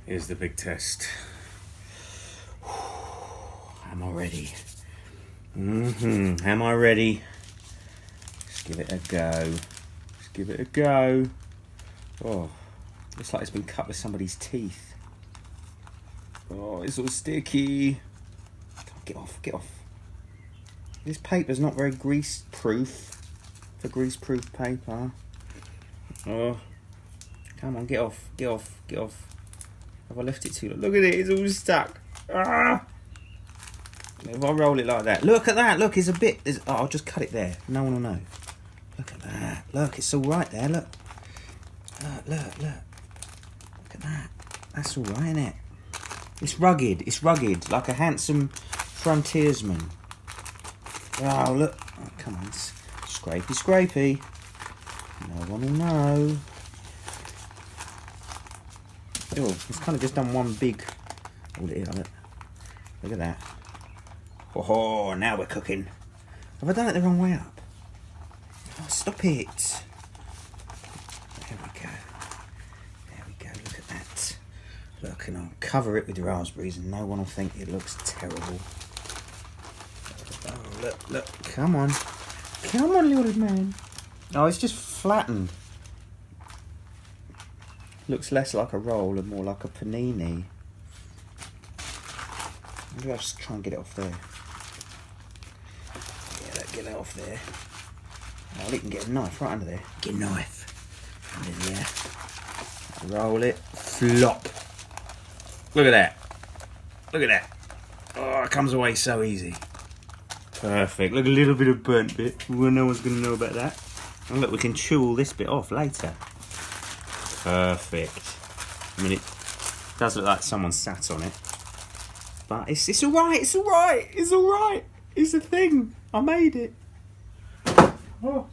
Here's the big test. Am I ready? Am I ready? Let's give it a go. Let's give it a go. Oh, looks like it's been cut with somebody's teeth. Oh, it's all sticky. Get off, get off. This paper's not very grease-proof for grease-proof paper. Oh, come on, get off, get off, get off. Have I left it too long? Look at it, it's all stuck. Ah! If I roll it like that, look at that. Look, it's a bit. Oh, I'll just cut it there. No one will know. Look at that. Look, it's all right there. Look. Look. Look at that. That's all right, isn't it? It's rugged. It's rugged, like a handsome frontiersman. Oh, look. Oh, come on. It's scrapey. No one will know. Oh, it's kind of just done one big. Hold it here, look at that. Oh, now we're cooking. Have I done it the wrong way up? Oh, stop it. There we go. There we go. Look at that. Look, and I'll cover it with raspberries and no one will think it looks terrible. Oh, look. Come on. Come on, little man. Oh, it's just flattened. Looks less like a roll and more like a panini. Maybe I'll just try and get it off there. Yeah, get it off there. Oh, you can get a knife right under there. Get a knife. Under there. Roll it. Flop. Look at that. Look at that. Oh, it comes away so easy. Perfect. Look, a little bit of burnt bit. Well, no one's going to know about that. And look, we can chew all this bit off later. Perfect. I mean, it does look like someone sat on it. But it's alright, it's alright, it's alright. It's a thing. I made it. Oh.